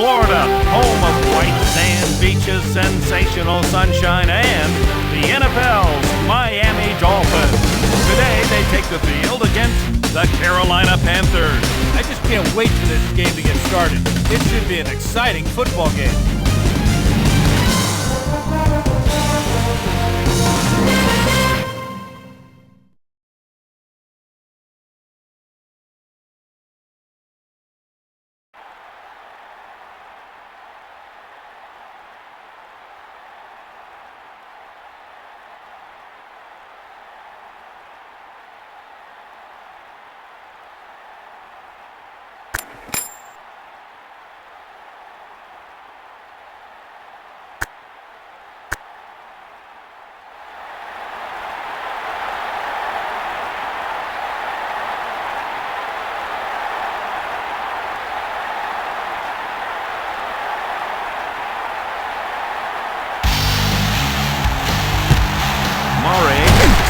Florida, home of white sand beaches, sensational sunshine, and the NFL's Miami Dolphins. Today, they take the field against the Carolina Panthers. I just can't wait for this game to get started. It should be an exciting football game.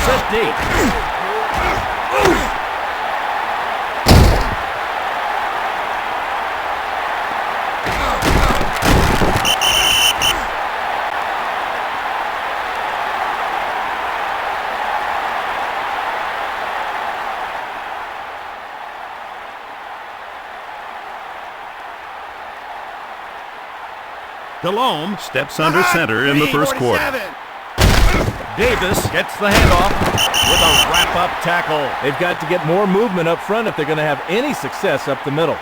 Set deep. Delhomme steps under center in the first quarter. Davis gets the handoff with a wrap-up tackle. They've got to get more movement up front if they're going to have any success up the middle.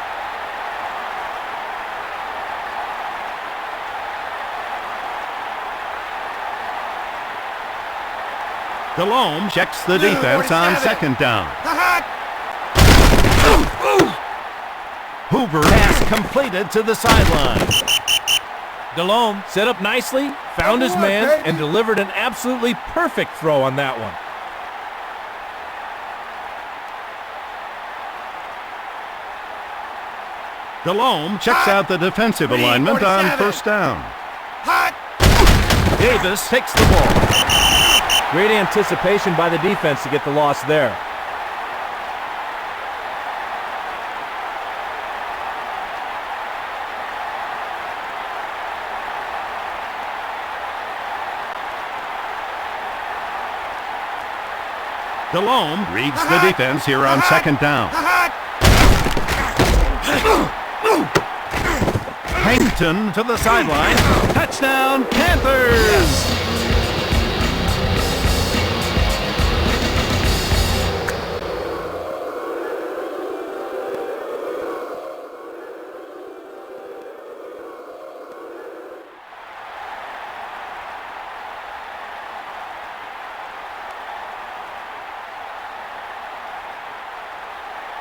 Delhomme checks the defense on second down. Hoover pass completed to the sideline. Delhomme set up nicely, found his man, and delivered an absolutely perfect throw on that one. Delhomme checks out the defensive alignment on first down. Davis takes the ball. Great anticipation by the defense to get the loss there. Delhomme reads the defense here on second down. Hankton to the sideline. Touchdown, Panthers!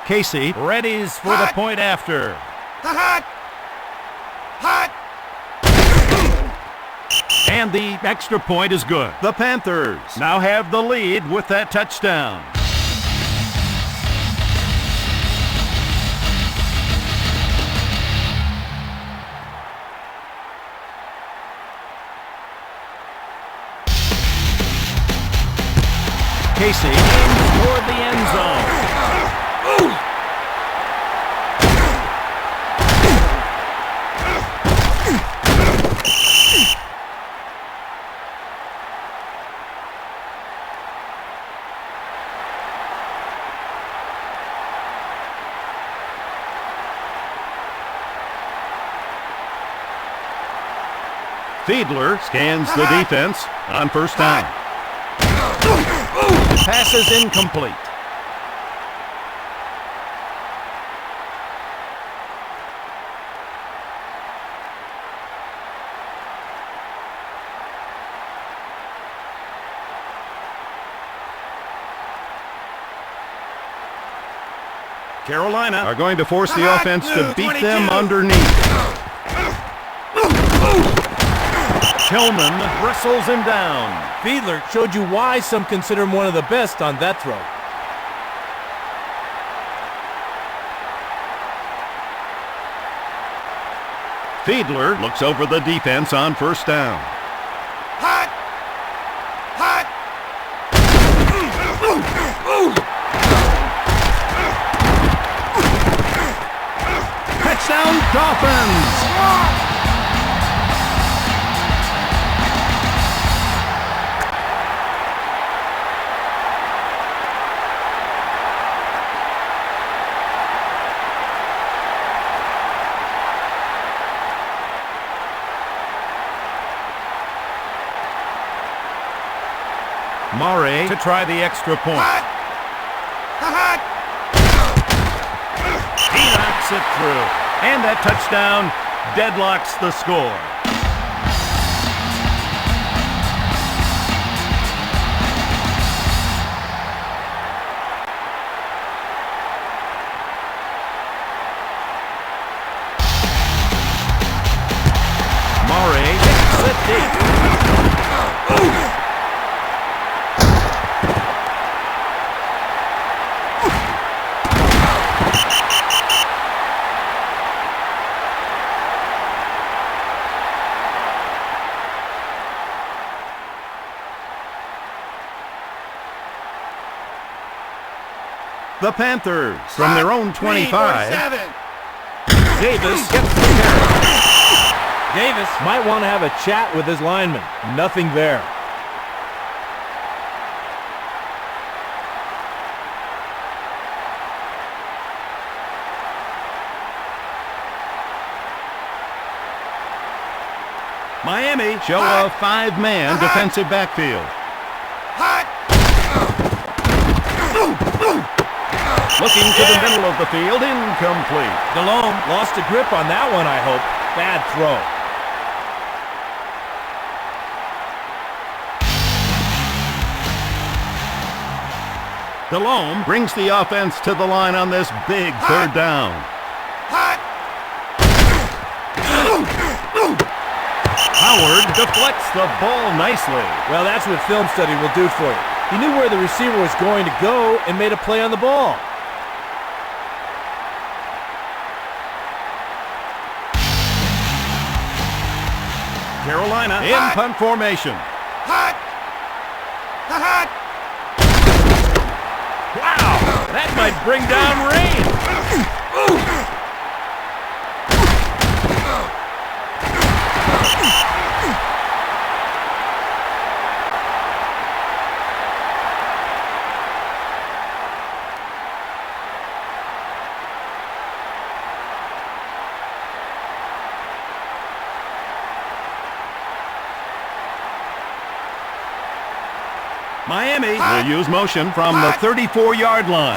Casey readies for the point after. And the extra point is good. The Panthers now have the lead with that touchdown. Casey aims toward the end zone. Fiedler scans the defense on first down. Pass is incomplete. Carolina are going to force the offense to beat them underneath. Tillman wrestles him down. Fiedler showed you why some consider him one of the best on that throw. Fiedler looks over the defense on first down. Touchdown, Dolphins! Murray to try the extra point. He knocks it through. And that touchdown deadlocks the score. Murray hits it deep. The Panthers, from their own 25, Davis gets the carry. Davis might want to have a chat with his lineman. Nothing there. Miami show a five-man defensive backfield. Looking to the middle of the field, incomplete. Delhomme lost a grip on that one, I hope. Bad throw. Delhomme brings the offense to the line on this big third down. Howard deflects the ball nicely. Well, that's what film study will do for you. He knew where the receiver was going to go and made a play on the ball. Carolina in punt formation. Wow, that might bring down rain. Miami will use motion from the 34-yard line.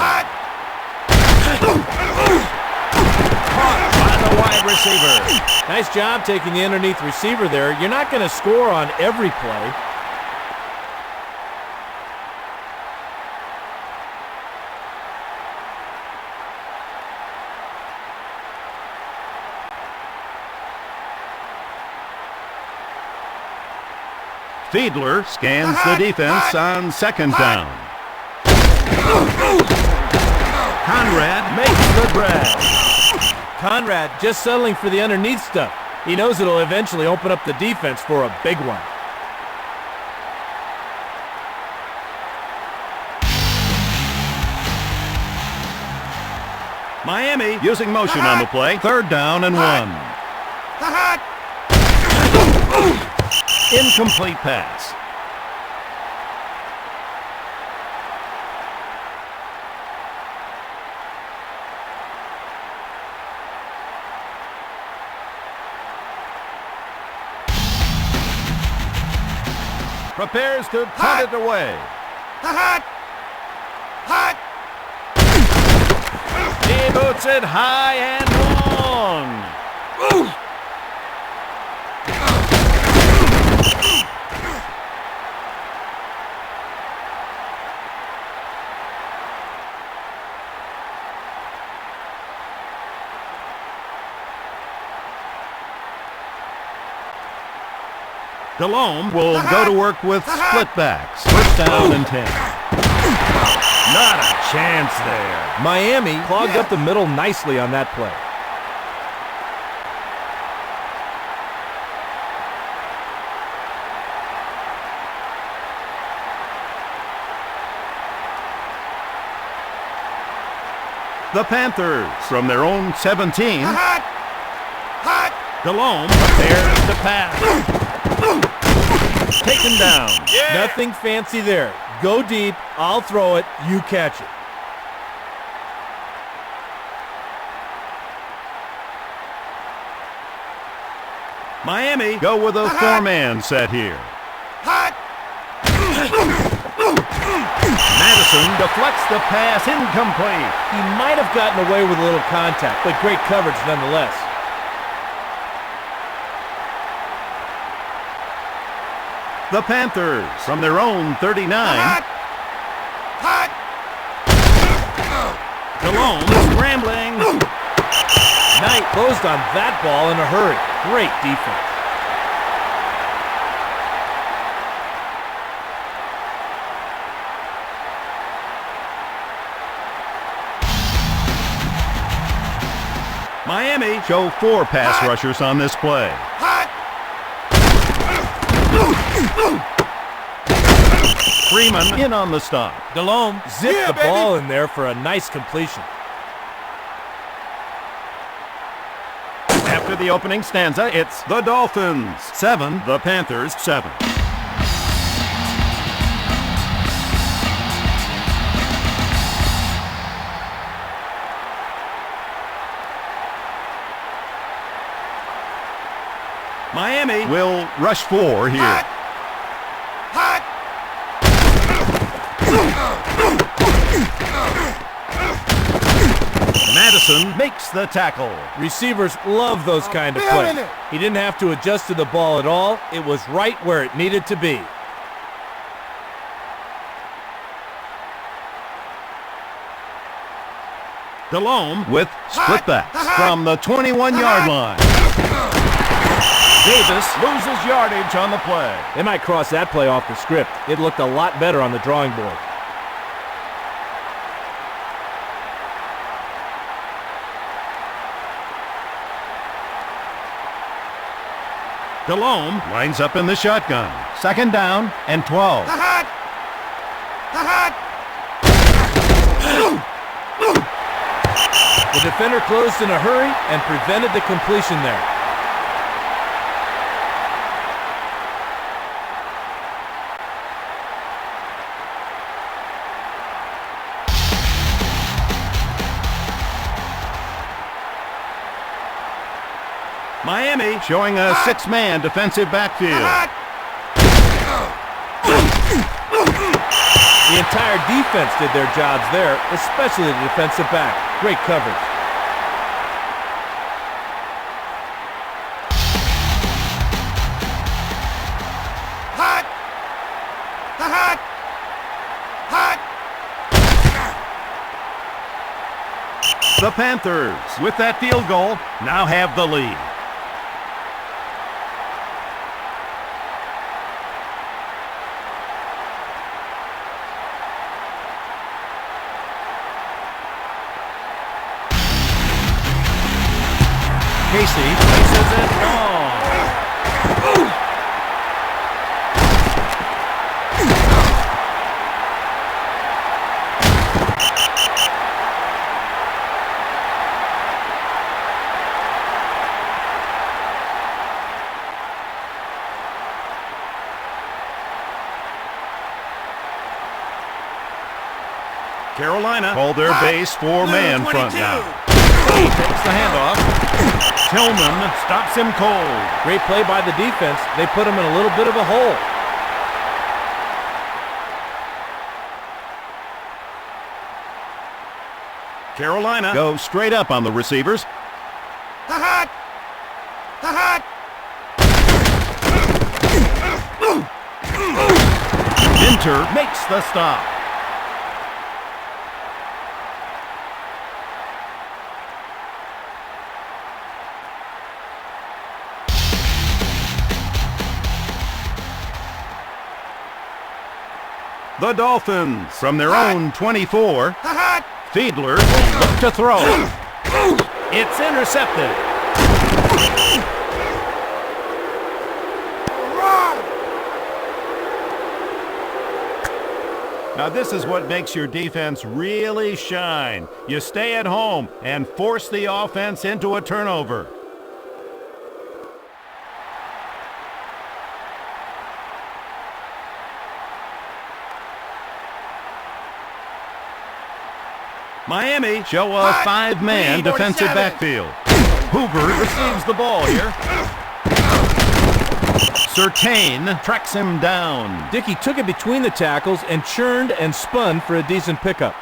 Caught by the wide receiver. Nice job taking the underneath receiver there. You're not going to score on every play. Fiedler scans the defense on second down. Conrad makes the grab. Conrad just settling for the underneath stuff. He knows it'll eventually open up the defense for a big one. Miami using motion on the play. Third down and one. Incomplete pass. Prepares to punt it away. He boots it high and long. Delhomme will go to work with split backs. First down and 10. Not a chance there. Miami clogged up the middle nicely on that play. The Panthers, from their own 17, Delhomme prepares to pass. Taken down. Nothing fancy there. Go deep, I'll throw it, you catch it. Miami go with a four-man set here. Madison deflects the pass, incomplete. He might have gotten away with a little contact, but great coverage nonetheless. The Panthers from their own 39. Delhomme scrambling. Knight closed on that ball in a hurry. Great defense. Miami show 4 pass rushers on this play. Freeman in on the stop. Delhomme zipped the ball in there for a nice completion. After the opening stanza, it's the Dolphins 7, the Panthers 7. Miami will rush 4 here. Madison makes the tackle. Receivers love those kind of plays. He didn't have to adjust to the ball at all. It was right where it needed to be. Delhomme with split backs from the 21-yard line. Davis loses yardage on the play. They might cross that play off the script. It looked a lot better on the drawing board. Delhomme lines up in the shotgun. 2nd down and 12. The defender closed in a hurry and prevented the completion there. Miami showing a 6-man defensive backfield. The entire defense did their jobs there, especially the defensive back. Great coverage. The Panthers, with that field goal, now have the lead. Casey places it long. Carolina called their base 4-man front now. He takes the handoff. Tillman stops him cold. Great play by the defense. They put him in a little bit of a hole. Carolina go straight up on the receivers. Minter makes the stop. The Dolphins from their own 24. Fiedler will look to throw. It's intercepted. Now this is what makes your defense really shine. You stay at home and force the offense into a turnover. Miami show a five-man defensive backfield. Hoover receives the ball here. Surtain tracks him down. Dickey took it between the tackles and churned and spun for a decent pickup.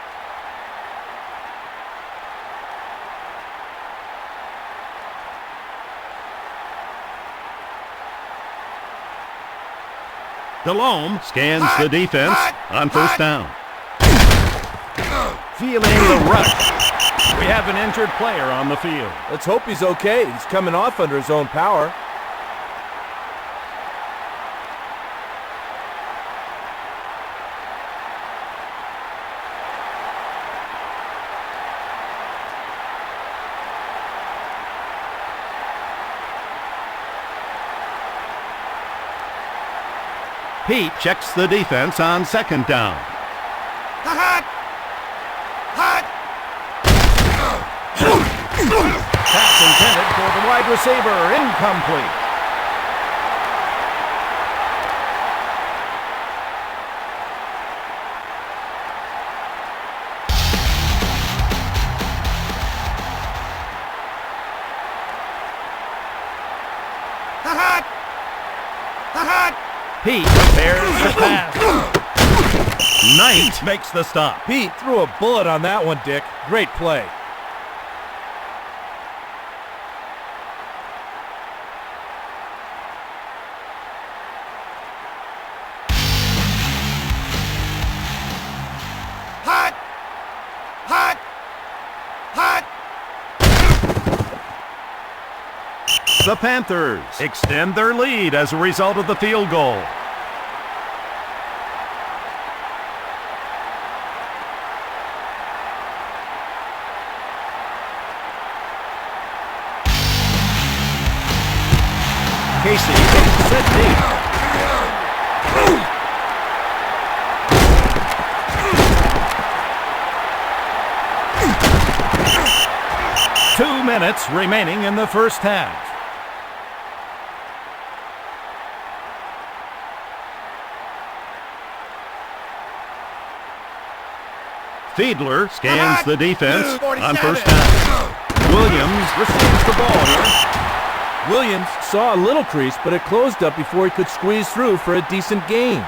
Delhomme scans the defense on first down. Feeling the rush. We have an injured player on the field. Let's hope he's okay. He's coming off under his own power. Pete checks the defense on second down. Pass intended for the wide receiver, incomplete. Pete prepares the pass. Knight makes the stop. Pete threw a bullet on that one, Dick. Great play. The Panthers extend their lead as a result of the field goal. Casey set deep. 2 minutes remaining in the first half. Fiedler scans the defense on first down. Williams receives the ball here. Williams saw a little crease, but it closed up before he could squeeze through for a decent gain.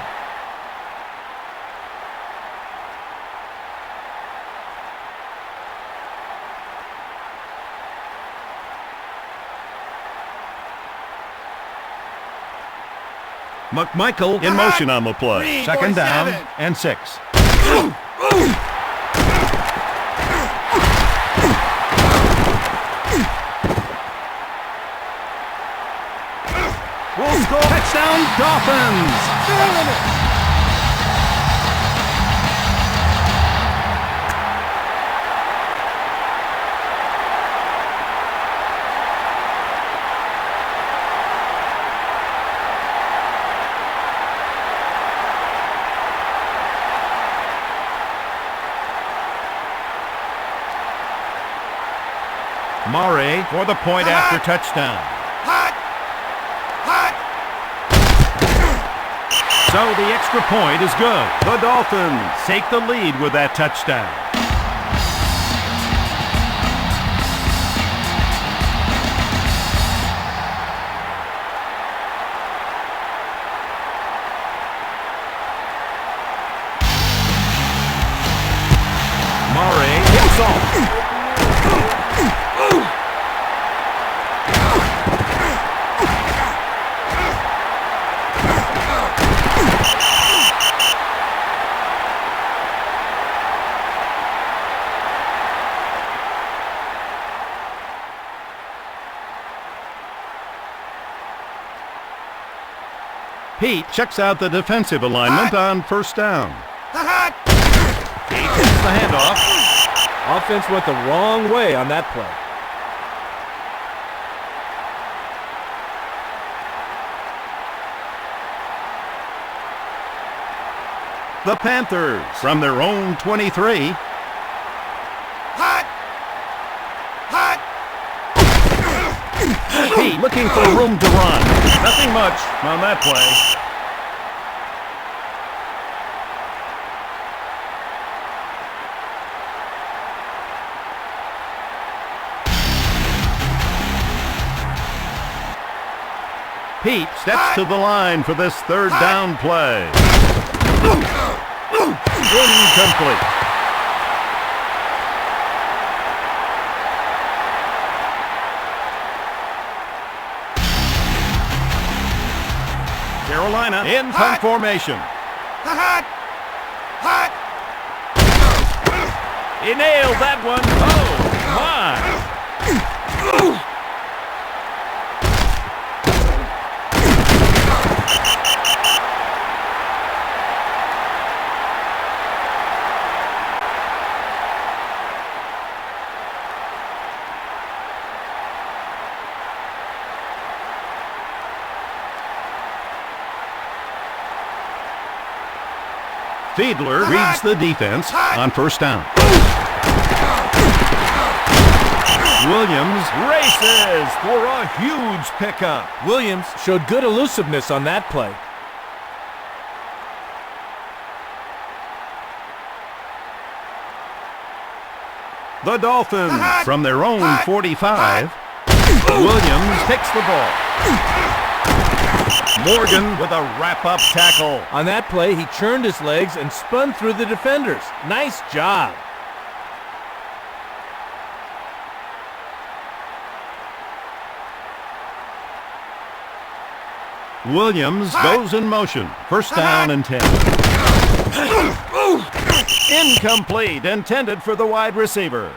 McMichael in motion on the play. Second down and 6. We'll score. Touchdown, Dolphins! Murray for the point after touchdown. So the extra point is good. The Dolphins take the lead with that touchdown. Murray hits off. Pete checks out the defensive alignment on first down. He gets the handoff. Offense went the wrong way on that play. The Panthers from their own 23. Pete looking for room to run. Nothing much on that play. Pete steps to the line for this third down play. Incomplete. Carolina in punt formation. He nailed that one. Oh, my. Fiedler reads the defense on first down. Williams races for a huge pickup. Williams showed good elusiveness on that play. The Dolphins from their own 45. Williams takes the ball. Morgan with a wrap-up tackle. On that play, he churned his legs and spun through the defenders. Nice job. Williams goes in motion. First down and 10. Incomplete, intended for the wide receiver.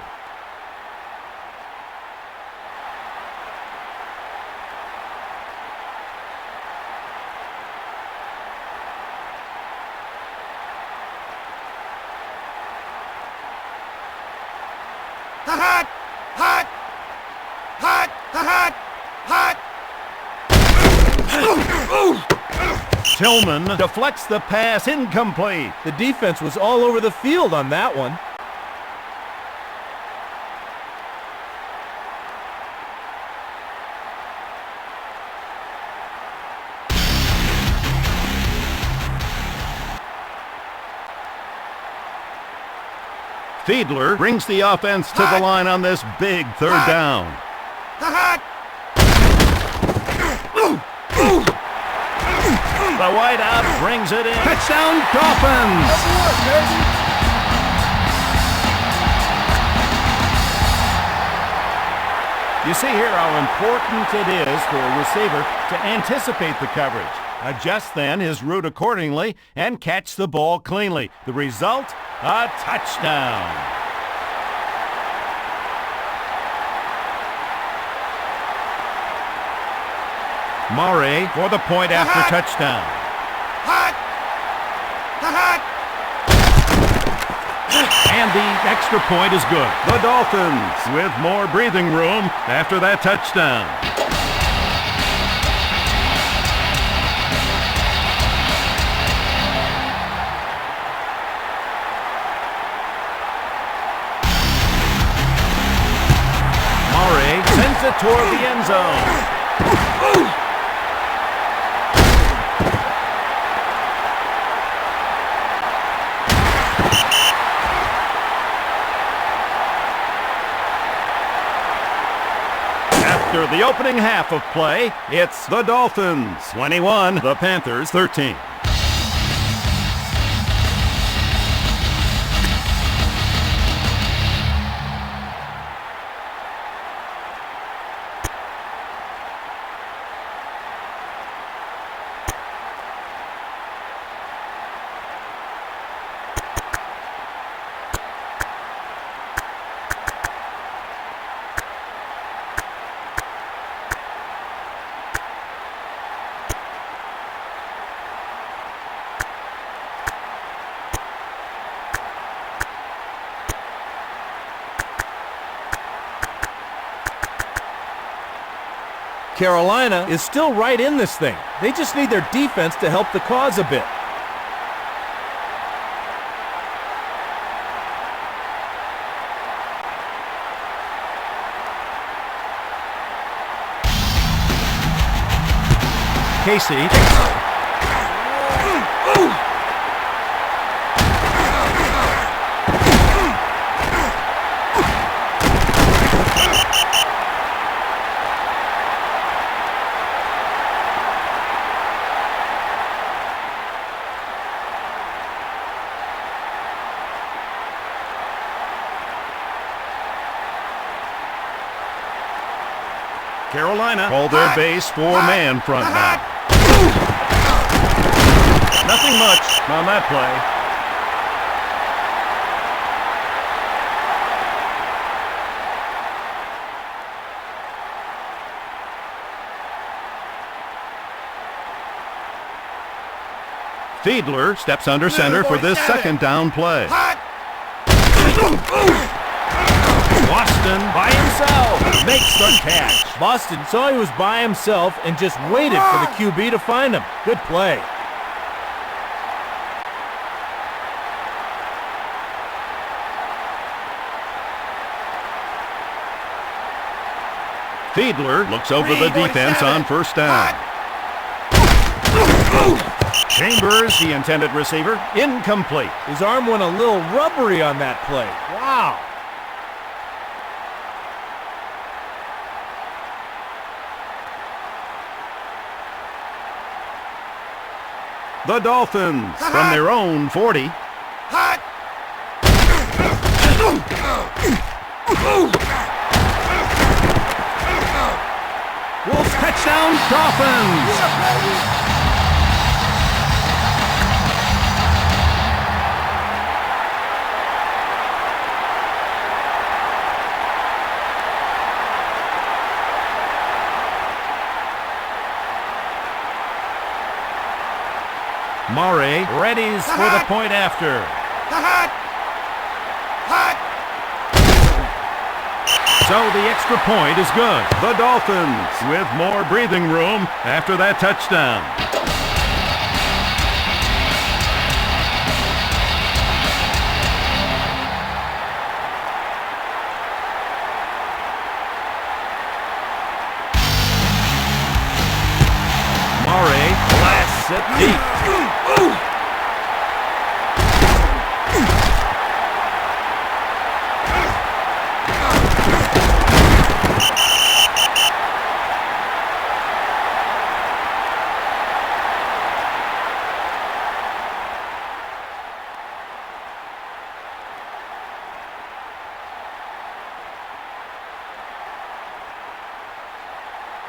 Tillman deflects the pass, incomplete. The defense was all over the field on that one. Fiedler brings the offense to the line on this big third down. The wideout brings it in. Touchdown, Dolphins! You see here how important it is for a receiver to anticipate the coverage, adjust then his route accordingly, and catch the ball cleanly. The result, a touchdown. Murray for the point after touchdown. And the extra point is good. The Dolphins with more breathing room after that touchdown. Murray sends it toward the end zone. After the opening half of play, it's the Dolphins 21, the Panthers 13. Carolina is still right in this thing. They just need their defense to help the cause a bit. Casey. Carolina call their base four-man front now. nothing much on that play. Fiedler steps under center for this second down play. Boston by himself makes the catch. Boston saw he was by himself and just waited for the QB to find him. Good play. Fiedler looks over the defense on first down. Chambers, the intended receiver, incomplete. His arm went a little rubbery on that play. Wow. The Dolphins from their own 40. Wolves touchdown, Dolphins! Murray readies for the point after. So the extra point is good. The Dolphins with more breathing room after that touchdown. Murray blasts it deep.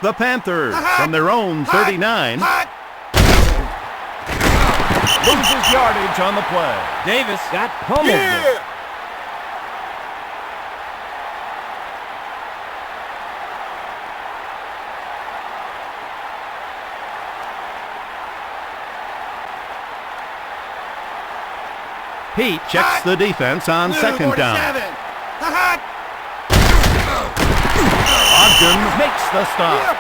The Panthers from their own 39. Loses yardage on the play. Davis got pummeled there. Pete checks the defense on second down. Ogden makes the stop.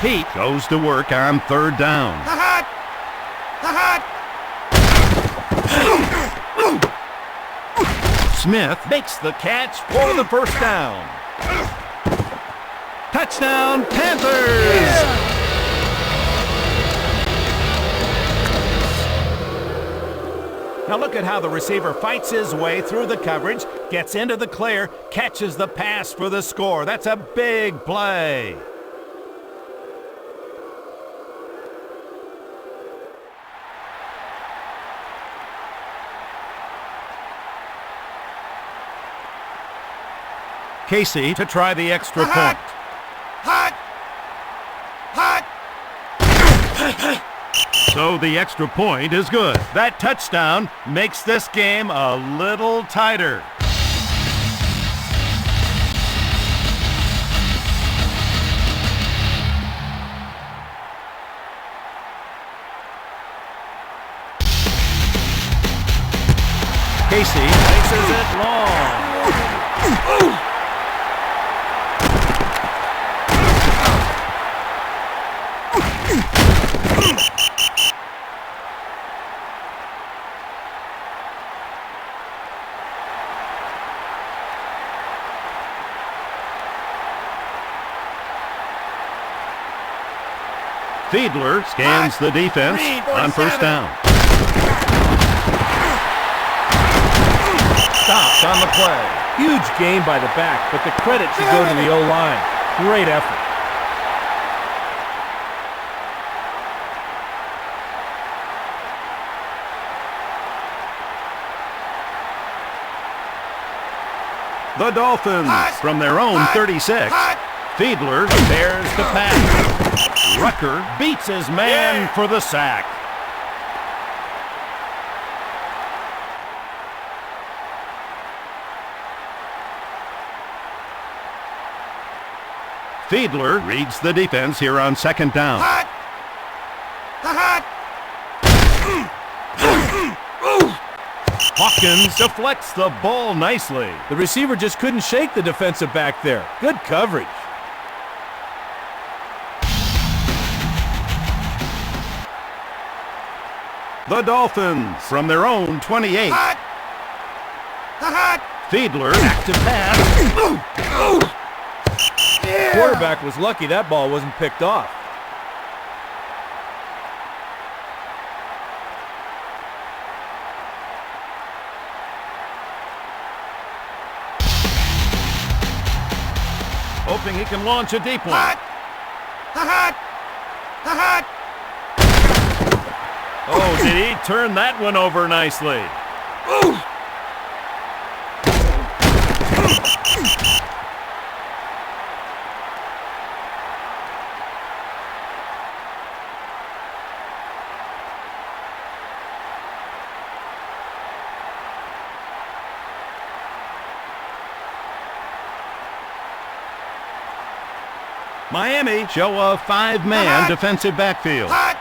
Pete goes to work on third down. Smith Makes the catch for the first down. Touchdown, Panthers! Now look at how the receiver fights his way through the coverage, gets into the clear, catches the pass for the score. That's a big play. Casey to try the extra point. So the extra point is good. That touchdown makes this game a little tighter. Casey Places it long. Fiedler scans the defense on first down. Stopped on the play. Huge gain by the back, but the credit should go to the O-line. Great effort. The Dolphins from their own 36. Fiedler prepares to pass. Rucker beats his man for the sack. Fiedler reads the defense here on second down. Hawkins deflects the ball nicely. The receiver just couldn't shake the defensive back there. Good coverage. The Dolphins from their own 28. Fiedler back to pass. Quarterback was lucky that ball wasn't picked off. Hoping he can launch a deep one. Oh, did he turn that one over nicely? Miami show a five-man defensive backfield. Ouch,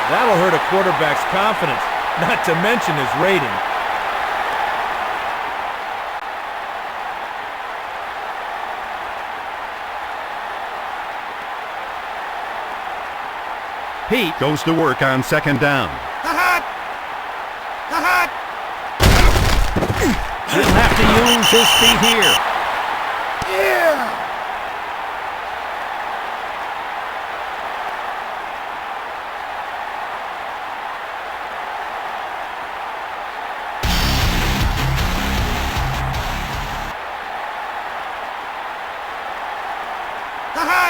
that'll hurt a quarterback's confidence, not to mention his rating. Pete goes to work on second down. He'll have to use his feet here.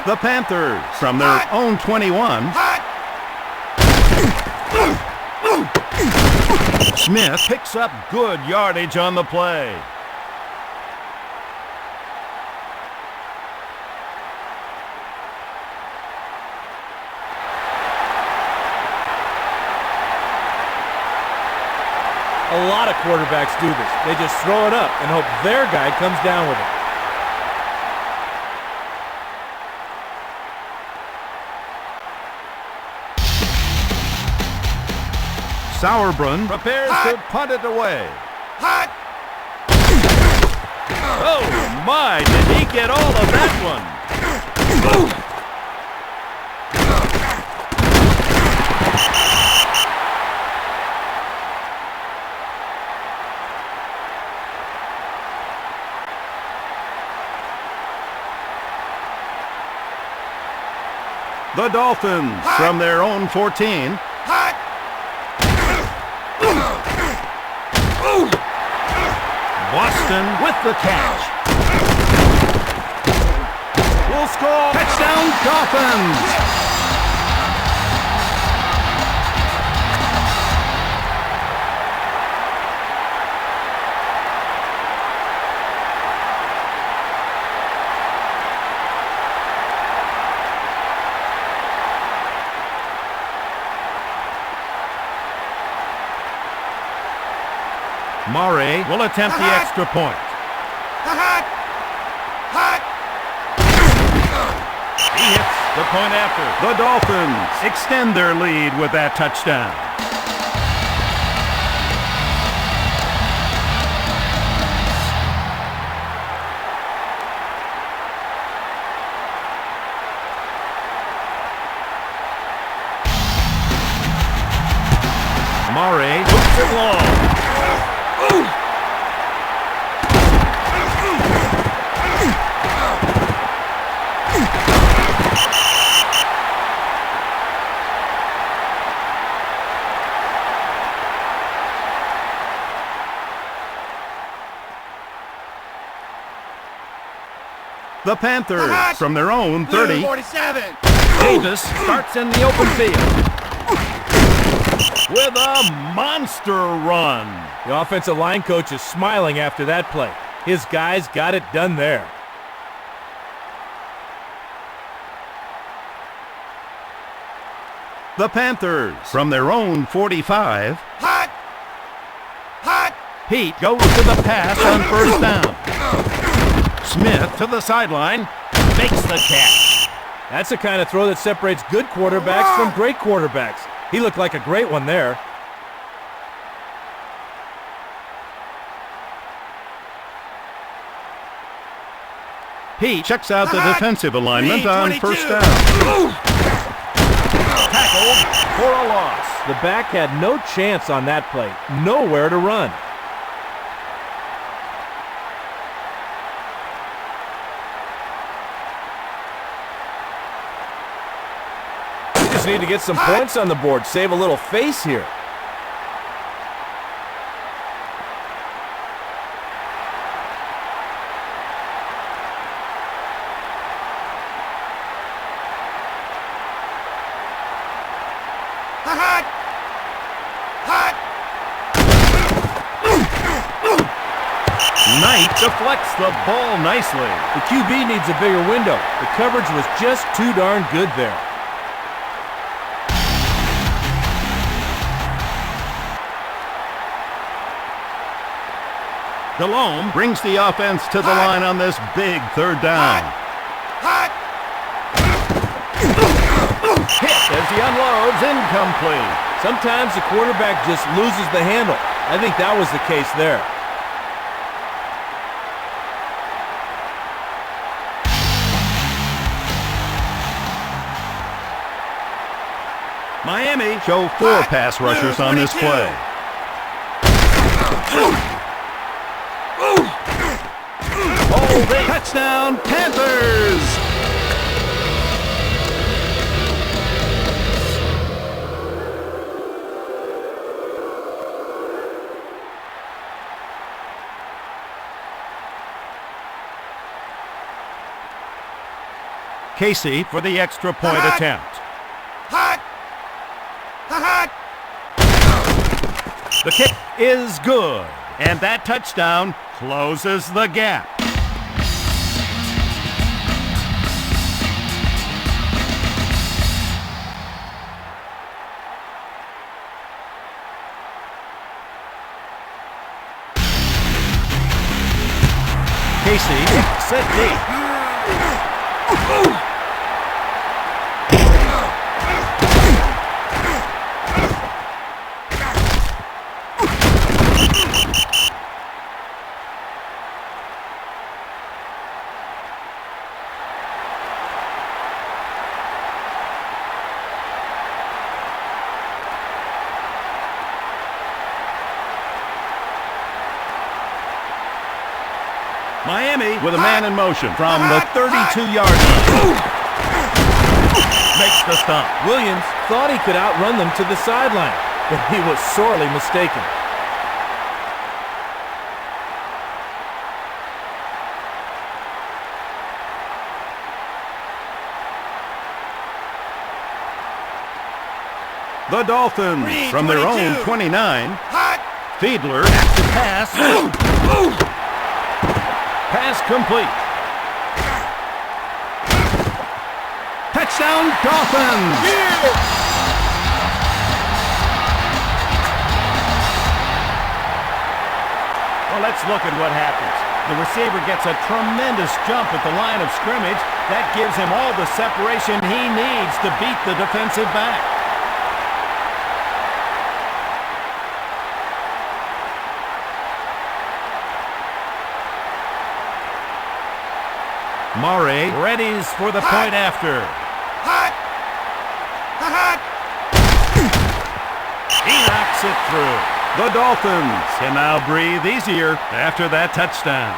The Panthers from their own 21. Smith picks up good yardage on the play. A lot of quarterbacks do this. They just throw it up and hope their guy comes down with it. Sauerbrunn prepares to punt it away. Oh my, did he get all of that one? The Dolphins from their own 14. Boston with the catch. Will score. Touchdown, Dolphins. Murray will attempt the extra point. He hits the point after. The Dolphins extend their lead with that touchdown. Murray hooks it long. The Panthers from their own 30. 47. Davis starts in the open field. with a monster run. The offensive line coach is smiling after that play. His guys got it done there. The Panthers, from their own 45. Hot! Hot! Pete goes to the pass on first down. Smith to the sideline, makes the catch. That's the kind of throw that separates good quarterbacks from great quarterbacks. He looked like a great one there. Pete checks out the defensive alignment on first down. Tackled for a loss. The back had no chance on that play. Nowhere to run. We just need to get some points on the board. Save a little face here. Hot! Hot! Knight deflects the ball nicely. The QB needs a bigger window. The coverage was just too darn good there. Delhomme brings the offense to the line on this big third down. Hot! Hit as he unloads, incomplete. Sometimes the quarterback just loses the handle. I think that was the case there. Miami show 4 pass rushers on this play. Touchdown, Panthers! Casey for the extra point attempt. Hot! Hot! The kick is good, and that touchdown closes the gap. Casey kicks it deep. Miami with a man in motion from the 32-yard line. Makes the stop. Williams thought he could outrun them to the sideline, but he was sorely mistaken. The Dolphins from their own 29. Hot! Fiedler has to pass. Pass complete. Touchdown, Dolphins! Well, let's look at what happens. The receiver gets a tremendous jump at the line of scrimmage. That gives him all the separation he needs to beat the defensive back. Murray readies for the point after. Hot! Hot! He knocks it through. The Dolphins can now breathe easier after that touchdown.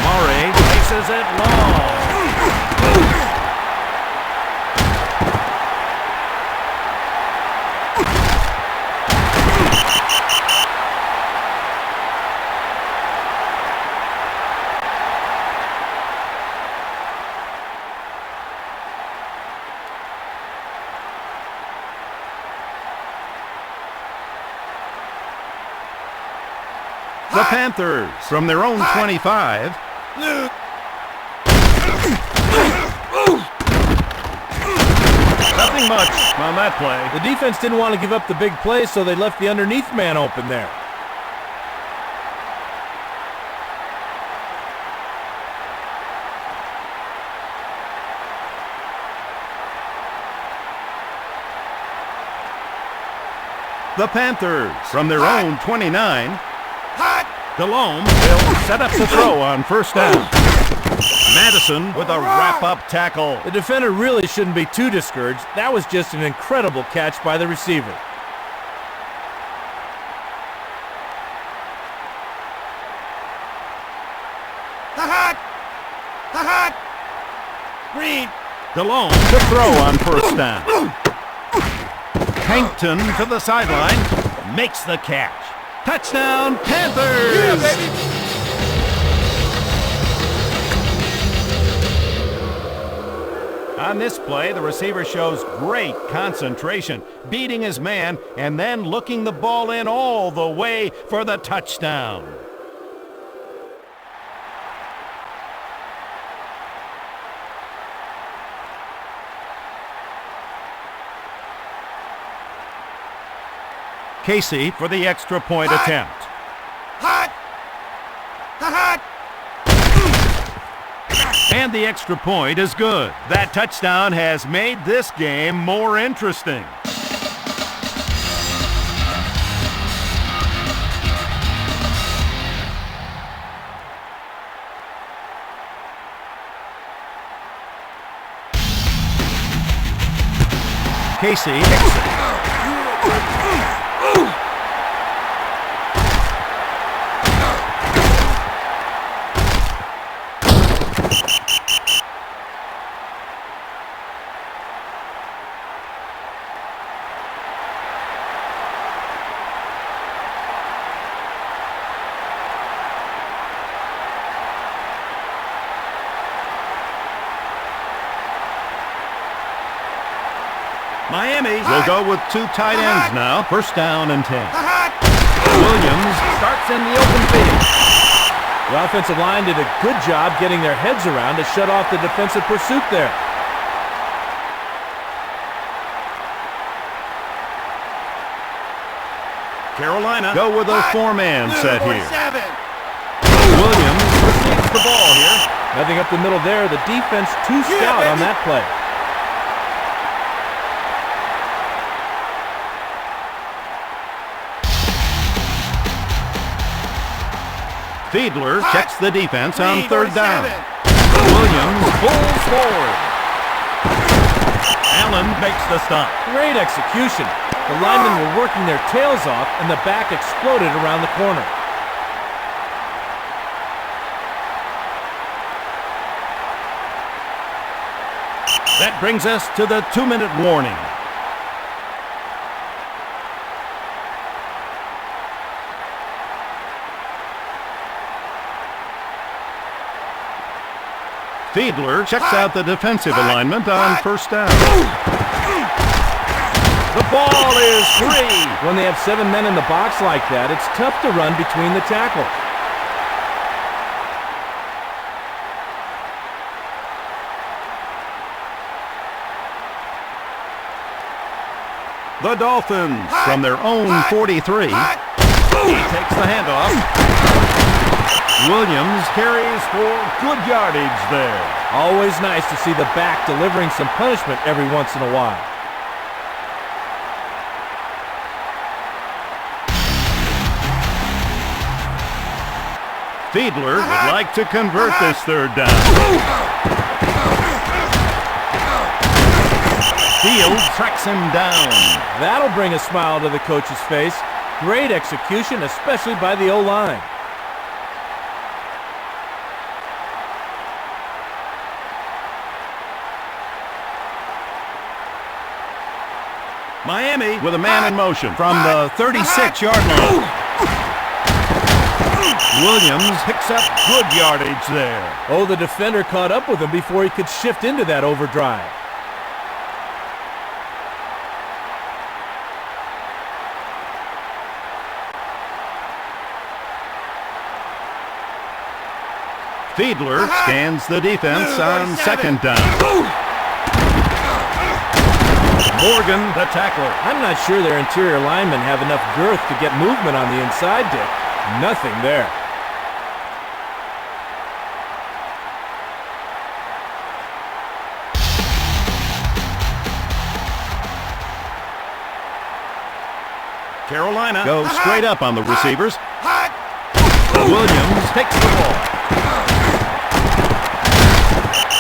Murray places it long. The Panthers, from their own 25. Luke. Nothing much on that play. The defense didn't want to give up the big play, so they left the underneath man open there. The Panthers, from their own 29. Hot. Delhomme will set up the throw on first down. Madison with a wrap-up tackle. The defender really shouldn't be too discouraged. That was just an incredible catch by the receiver. Hot. Hot. Green. Delhomme to throw on first down. Hankton to the sideline, makes the catch. Touchdown, Panthers! Yeah, baby. On this play, the receiver shows great concentration, beating his man and then looking the ball in all the way for the touchdown. Casey for the extra point attempt. Hot. Hot. And the extra point is good. That touchdown has made this game more interesting. Casey hits it. Miami will go with two tight ends now. First down and 10. Hot. Williams starts in the open field. The offensive line did a good job getting their heads around to shut off the defensive pursuit there. Carolina go with a four-man set here. 47. Williams receives the ball here. Nothing up the middle there. The defense too stout on that play. Fiedler checks the defense on third down. 47. Williams pulls forward. Allen makes the stop. Great execution. The linemen were working their tails off, and the back exploded around the corner. That brings us to the 2-minute warning. Fiedler checks out the defensive alignment on first down. The ball is free. When they have 7 men in the box like that, it's tough to run between the tackles. The Dolphins from their own 43. He takes the handoff. Williams carries for good yardage there. Always nice to see the back delivering some punishment every once in a while. Fiedler would like to convert this third down. Fields tracks him down. That'll bring a smile to the coach's face. Great execution, especially by the O-line. Miami with a man in motion from the 36-yard line. Williams picks up good yardage there. Oh, the defender caught up with him before he could shift into that overdrive. Fiedler scans the defense on second down. Morgan, the tackler. I'm not sure their interior linemen have enough girth to get movement on the inside, Dick. Nothing there. Carolina goes straight up on the receivers. Hot. Williams takes the ball.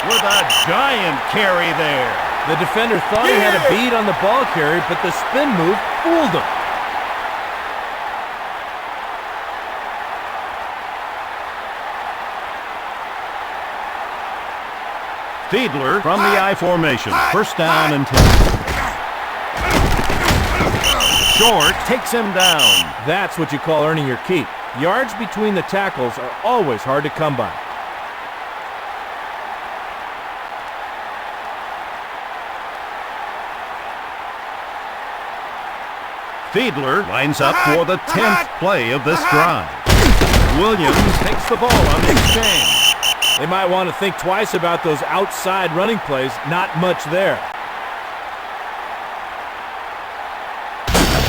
With a giant carry there. The defender thought he had a bead on the ball carrier, but the spin move fooled him. Fiedler from the I formation. First down and 10. Short takes him down. That's what you call earning your keep. Yards between the tackles are always hard to come by. Fiedler lines up for the 10th play of this drive. Williams takes the ball on the exchange. They might want to think twice about those outside running plays. Not much there.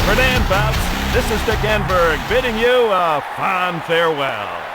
For Dan Bouts, this is Dick Enberg bidding you a fond farewell.